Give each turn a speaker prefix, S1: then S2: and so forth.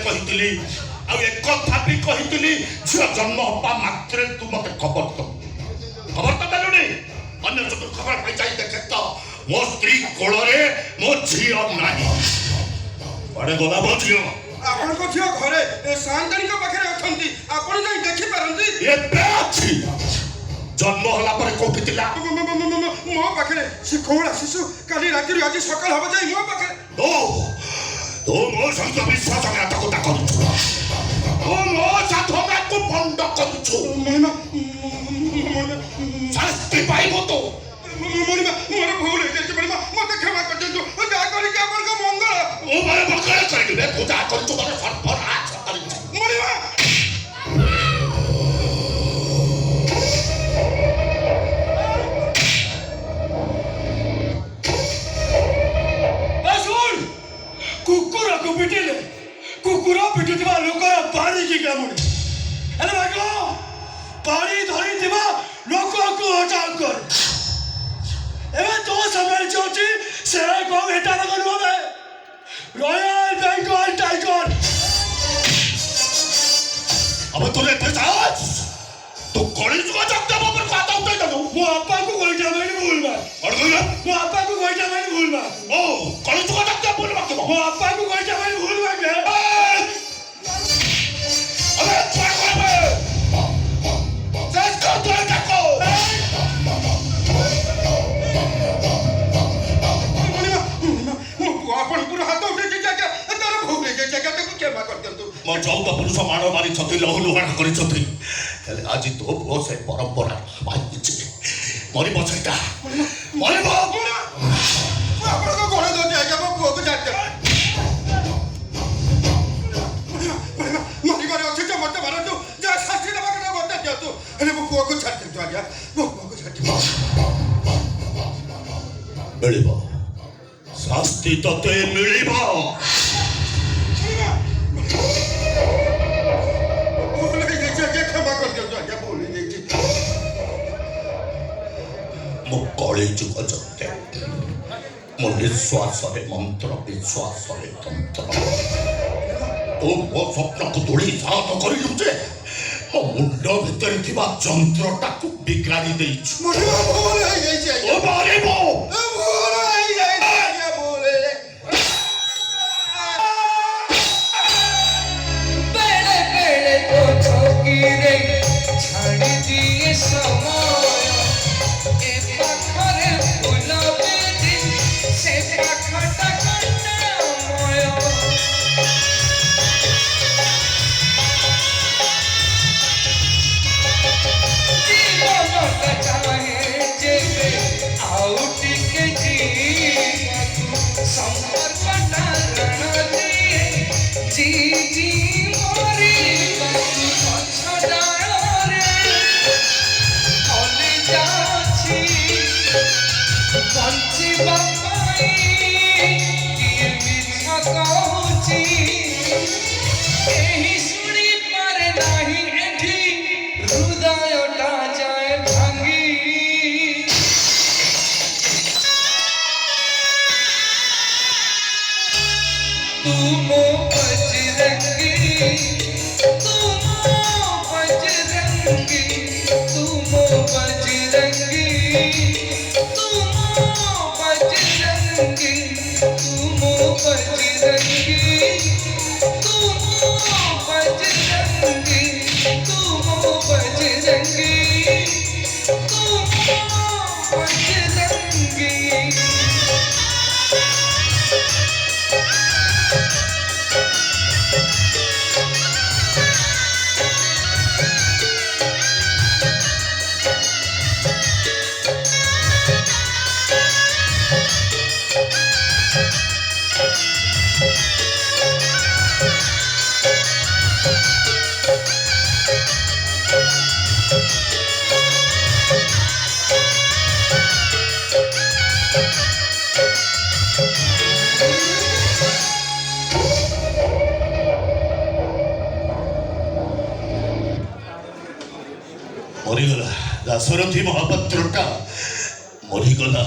S1: କହିଥିଲି ଆଉ ଏକ କଥା ବି କହିଥିଲି ଝିଅ ଜନ୍ମ ହେବା ମାତ୍ରେ ତୁ ମତେ ଖବର ତ ଦେଲୁନି ଅନ୍ୟ ସବୁ ଖବର ପାଇ ଯାଇ ଦେଖେ ତ ମୋ ସ୍ତ୍ରୀ କୋଳରେ ମୋ ଝିଅ ନାହିଁ କୁଆଡ଼େ ଗଲା ମୋ ଝିଅ
S2: ଆପଣଙ୍କ ଝିଅ ଘରେ ସାନ୍ତାଣୀଙ୍କ ପାଖରେ ଅଛନ୍ତି ଆପଣ ଯାଇ ଦେଖିପାରନ୍ତି
S1: ଏବେ ଅଛି ଜନ୍ମ ହେଲା ପରେ କୋଉଠି ଥିଲା
S2: ମୋ ପାଖରେ ସେ କଅଁଳା ଶିଶୁ କାଲି ରାତିରୁ ଆଜି ସକାଳ ହବ ଯାଇ ମୋ ପାଖରେ
S1: ତୁ ମୋ ସହିତ ବିଶ୍ୱାସଘାତକତା କରୁଛୁ ତୁ ମୋ ସାଧନାକୁ ଭଣ୍ଡ କରୁଛୁ ଶାସ୍ତି ପାଇବୁ ତୁ
S2: ମୋର ଭୁଲ ହେଇଯାଇଛି ମତେ କ୍ଷମା କରିଦିଅନ୍ତୁ ଯାହା କରିକି ଆପଣଙ୍କ ମଙ୍ଗଳ
S1: ମୁଁ ମୋର ମଙ୍ଗଳ କରିବି ତୁ ଯାହା କରୁଛୁ ମୋର ସର୍ବନାଶ କରିଛୁ
S2: କୁକୁରକୁ ପିଟିଲେ କୁକୁର ପିଟୁଥିବା ଲୋକର ପାଣିକି କାମୁଡେ ହେଲେ ଭାଗ ପାଣି ଧରିଥିବା ଲୋକକୁ ହଟାଉ କର ଏବେ ତୋ ସାମ୍ନାରେ ଯିଏ ଅଛି ସେ କଣ ଏଟା କରିବ ରୟାଲ ବେଙ୍ଗଲ ଟାଇଗର
S1: अब तूने साहस तू कॉलेज को जगता वो पर खाता उठे तो
S2: वो आपा को कोई जाने नहीं भूलना
S1: और कोई
S2: वो आपा को कोई जाने नहीं भूलना
S1: ओ कॉलेज को जगता भूलना क्यों
S2: वो आपा को कोई जाने नहीं भूलना क्या
S1: अबे क्या कर रहे सेट कर दो इसको
S2: ଆପଣ ପୁରା ହାତ ଉଠେଇକି ଜାଗା ତାର ଭୁଲ ହେଇଯାଇଛି ଜାଗା ତାକୁ କ୍ଷମା କରିଦିଅନ୍ତୁ
S1: ମୋ ଚଉଦ ପୁରୁଷ ମାଡ଼ ମାରିଛନ୍ତି ଲହୁ ଲୁହାଣ କରିଛନ୍ତି ହେଲେ ଆଜି ତୋ ପୁଅ ସେ ପରମ୍ପରା ଭାଙ୍ଗିଛି ମରିବ ସେଇଟା ମରିବ
S2: ଆପଣଙ୍କ ଗୋଡ଼ ଧରି ଆଜ୍ଞା ମୋ ପୁଅକୁ ଛାଡ଼ିଦିଅ ମରିବାରେ ଅଛି ଯେ ମତେ ମାରନ୍ତୁ ଯାହା ଶାସ୍ତି ଦେବା କଥା ମତେ ଦିଅନ୍ତୁ ହେଲେ ମୋ ପୁଅକୁ ଛାଡ଼ିଦିଅନ୍ତୁ ଆଜ୍ଞା ମୋ ପୁଅକୁ ଛାଡ଼ିଦିଅ
S1: ମିଳିବ ଶାସ୍ତି ତତେ ମିଳିବ ମୋ କଳି ଯୁଗ ଯତେ ମୋ ନିଶ୍ୱାସରେ ମନ୍ତ୍ର ବିଶ୍ୱାସରେ ତନ୍ତ୍ର ତୁ ମୋ ସ୍ୱପ୍ନକୁ ଦୋଳି ସାହସ କରିଲୁ ଯେ ମୋ ମୁଣ୍ଡ ଭିତରେ ଥିବା ଯନ୍ତ୍ରଟାକୁ ବିଗାଡ଼ି ଦେଇଛୁ ମାରିବ
S3: छाड़ी दिए समय ए पाखरे फूल बेदी से पाखटा कंडमय जीवनटा चाहे जेबे आउ टिके जीवतु संपर्कटा रण दिए जी जी मोरी बंचिबा पाई किए मिठा कहूची एही सुनी पारे नाही एठी हृदयटा जाए भांगी तू मो बजरंगी तू मो बजरंगी तू मो बजरंगी तू मो बजरंगी तू मो बजरंगी तू मो बजरंगी तू मो बजरंगी
S1: मरीगला दासरथी महापात्रटा मरीगला